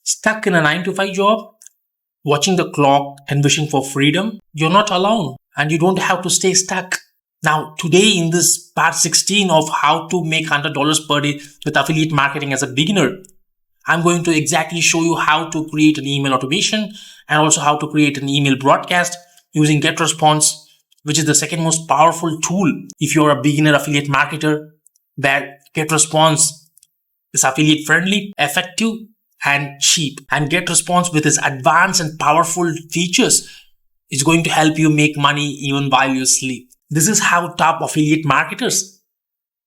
Stuck in a 9 to 5 job, watching the clock and wishing for freedom? You're not alone, and you don't have to stay stuck. Now, today in this part 16 of how to make $100 per day with affiliate marketing as a beginner, I'm going to exactly show you how to create an email automation and also how to create an email broadcast using Getresponse, which is the second most powerful tool if you're a beginner affiliate marketer, where Getresponse is affiliate friendly, effective, and cheap. And Getresponse with its advanced and powerful features is going to help you make money even while you sleep. This is how top affiliate marketers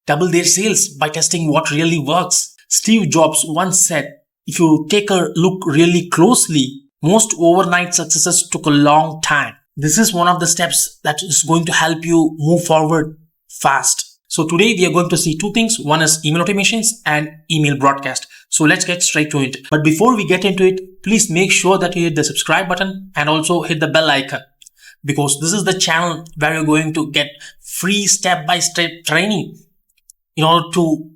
double their sales by testing what really works. Steve Jobs once said, if you take a look really closely, most overnight successes took a long time. This is one of the steps that is going to help you move forward fast. So today we are going to see two things. One is email automations and email broadcast. So let's get straight to it. But before we get into it, please make sure that you hit the subscribe button and also hit the bell icon, because this is the channel where you're going to get free step-by-step training in order to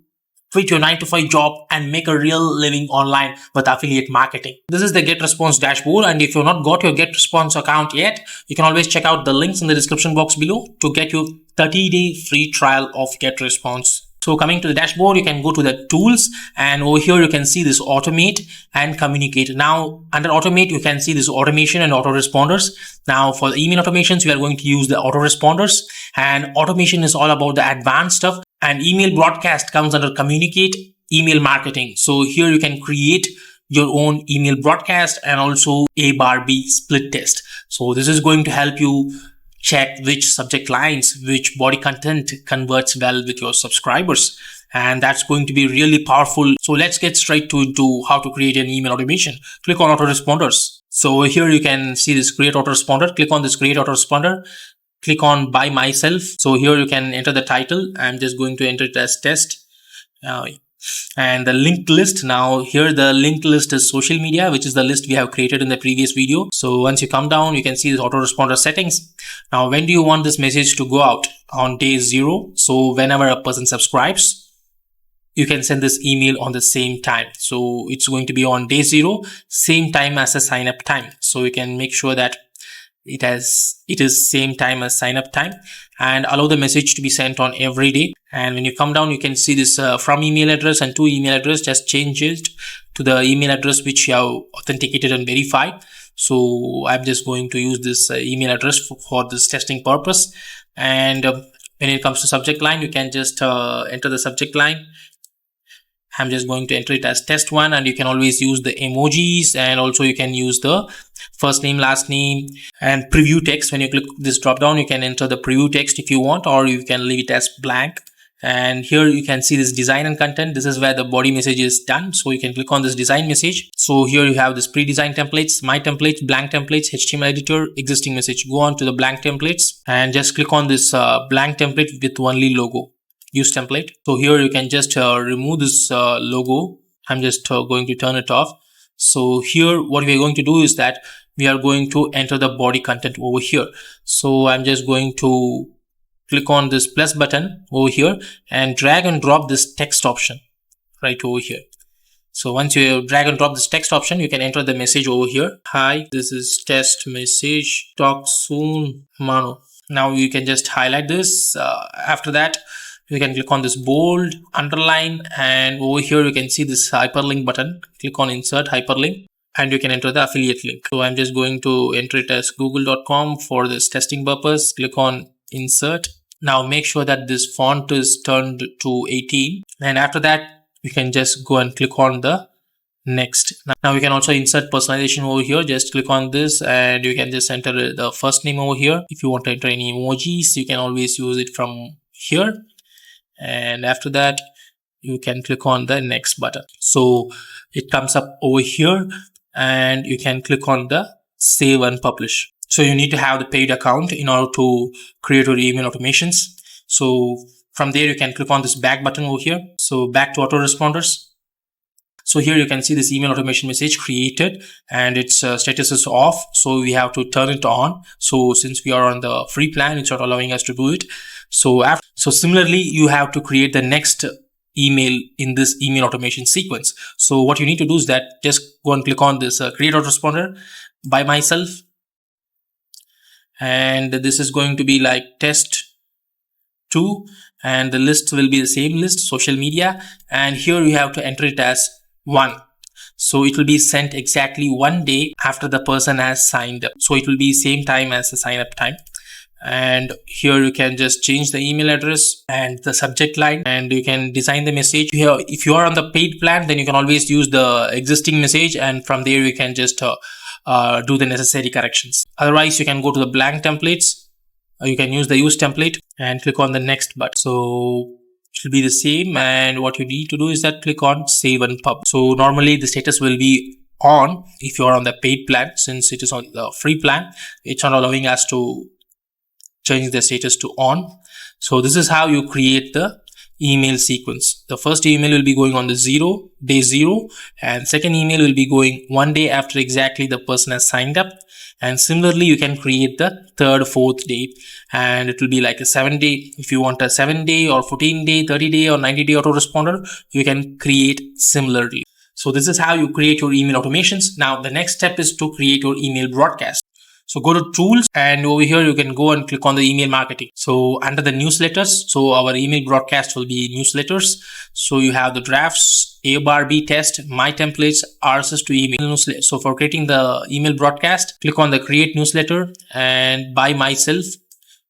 quit your 9 to 5 job and make a real living online with affiliate marketing. This is the Getresponse dashboard, and if you've not got your Getresponse account yet, you can always check out the links in the description box below to get your 30-day free trial of Getresponse. So coming to the dashboard, you can go to the tools, and over here you can see this automate and communicate. Now under automate, you can see this automation and autoresponders. Now for the email automations, we are going to use the autoresponders, and automation is all about the advanced stuff, and email broadcast comes under communicate, email marketing. So here you can create your own email broadcast and also A/B split test. So this is going to help you check which subject lines, which body content converts well with your subscribers, and that's going to be really powerful. So let's get straight to how to create an email automation. Click on autoresponders. So here you can see this create autoresponder. Click on this create autoresponder. Click on by myself. So here you can enter the title. I'm just going to enter it as test. And the linked list. Now here the linked list is social media, which is the list we have created in the previous video. So once you come down, you can see this autoresponder settings. Now when do you want this message to go out? On day 0. So whenever a person subscribes, you can send this email on the same time. So it's going to be on day 0, same time as the sign up time. So you can make sure that it is same time as sign up time, and allow the message to be sent on every day. And when you come down, you can see this from email address and to email address just change it to the email address which you have authenticated and verified. So I'm just going to use this email address for this testing purpose. And when it comes to subject line, you can just enter the subject line. I'm just going to enter it as test 1, and you can always use the emojis, and also you can use the first name, last name, and preview text. When you click this drop down, you can enter the preview text if you want, or you can leave it as blank. And here you can see this design and content. This is where the body message is done. So you can click on this design message. So here you have this pre-designed templates, my templates, blank templates, HTML editor, existing message. Go on to the blank templates and just click on this blank template with only logo. Use template. So here you can just remove this logo. I'm just going to turn it off. So here what we are going to do is that we are going to enter the body content over here. So I'm just going to click on this plus button over here and drag and drop this text option right over here. So once you drag and drop this text option, you can enter the message over here. Hi, this is test message. Talk soon, Mano. Now you can just highlight this. After that, you can click on this bold, underline, and over here you can see this hyperlink button. Click on insert hyperlink and you can enter the affiliate link. So I'm just going to enter it as google.com for this testing purpose. Click on insert. Now make sure that this font is turned to 18, and after that you can just go and click on the next. Now you can also insert personalization over here. Just click on this and you can just enter the first name over here. If you want to enter any emojis, you can always use it from here. And after that you can click on the next button. So it comes up over here and you can click on the save and publish. So you need to have the paid account in order to create your email automations. So from there you can click on this back button over here. So back to autoresponders. So here you can see this email automation message created and its status is off. So we have to turn it on. So since we are on the free plan, it's not allowing us to do it. So similarly, you have to create the next email in this email automation sequence. So what you need to do is that just go and click on this create autoresponder by myself, and this is going to be like test 2, and the list will be the same list, social media, and here you have to enter it as 1. So it will be sent exactly 1 day after the person has signed up. So it will be same time as the sign up time. And here you can just change the email address and the subject line, and you can design the message. Here, if you are on the paid plan, then you can always use the existing message, and from there you can just do the necessary corrections. Otherwise, you can go to the blank templates. You can use the use template and click on the next button. So it will be the same, and what you need to do is that click on save and publish. So normally the status will be on if you are on the paid plan. Since it is on the free plan, it's not allowing us to change the status to on. So this is how you create the email sequence. The first email will be going on the day 0, and second email will be going 1 day after exactly the person has signed up. And similarly, you can create the 3rd, 4th day, and it will be like a 7-day. If you want a 7-day or 14-day, 30-day or 90-day autoresponder, you can create similarly. So this is how you create your email automations. Now the next step is to create your email broadcast. So go to tools, and over here you can go and click on the email marketing. So under the newsletters, so our email broadcast will be newsletters. So you have the drafts, AWeber test, my templates, RSS to email newsletter. So for creating the email broadcast, click on the create newsletter and by myself.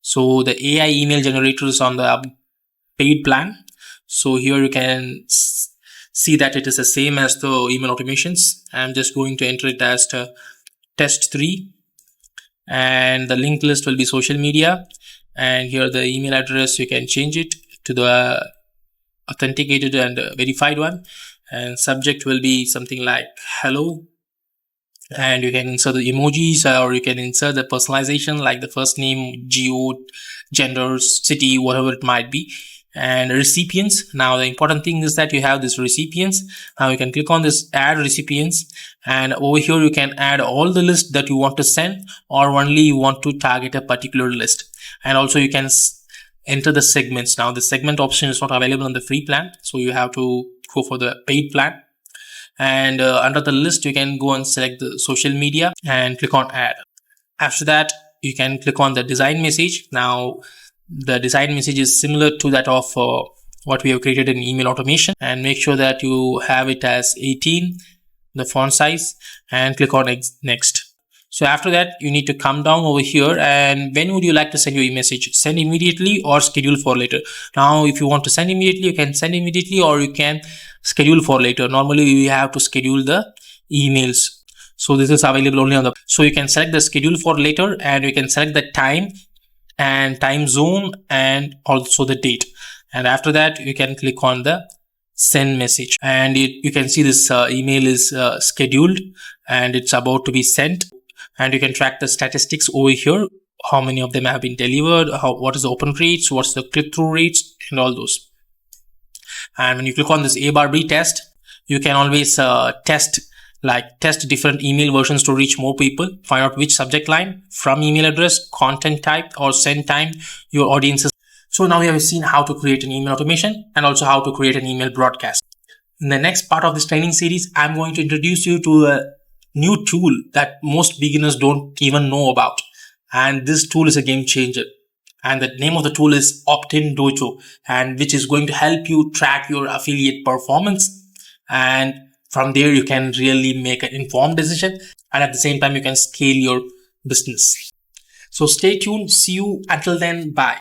So the AI email generator is on the paid plan. So here you can see that it is the same as the email automations. I'm just going to enter it as test 3. And the linked list will be social media, and here the email address you can change it to the authenticated and verified one, and subject will be something like hello, and you can insert the emojis, or you can insert the personalization like the first name, geo, gender, city, whatever it might be. And recipients, now the important thing is that you have this recipients. Now you can click on this add recipients, and over here you can add all the list that you want to send, or only you want to target a particular list. And also you can enter the segments. Now the segment option is not available on the free plan, so you have to go for the paid plan. And under the list you can go and select the social media and click on add. After that you can click on the design message. Now the design message is similar to that of what we have created in email automation, and make sure that you have it as 18, the font size, and click on next. So after that you need to come down over here, and when would you like to send your message? Send immediately or schedule for later. Now if you want to send immediately, you can send immediately, or you can schedule for later. Normally we have to schedule the emails, so this is available only on the, so you can select the schedule for later, and you can select the time and time zone and also the date. And after that you can click on the send message, and you can see this email is scheduled and it's about to be sent. And you can track the statistics over here, how many of them have been delivered, what is the open rates, what's the click-through rates, and all those. And when you click on this AWeber test, you can always test different email versions to reach more people, find out which subject line, from email address, content type, or send time your audiences. So now we have seen how to create an email automation and also how to create an email broadcast. In the next part of this training series, I'm going to introduce you to a new tool that most beginners don't even know about. And this tool is a game changer. And the name of the tool is Opt-in Dojo, and which is going to help you track your affiliate performance. And from there, you can really make an informed decision, and at the same time, you can scale your business. So stay tuned. See you until then. Bye.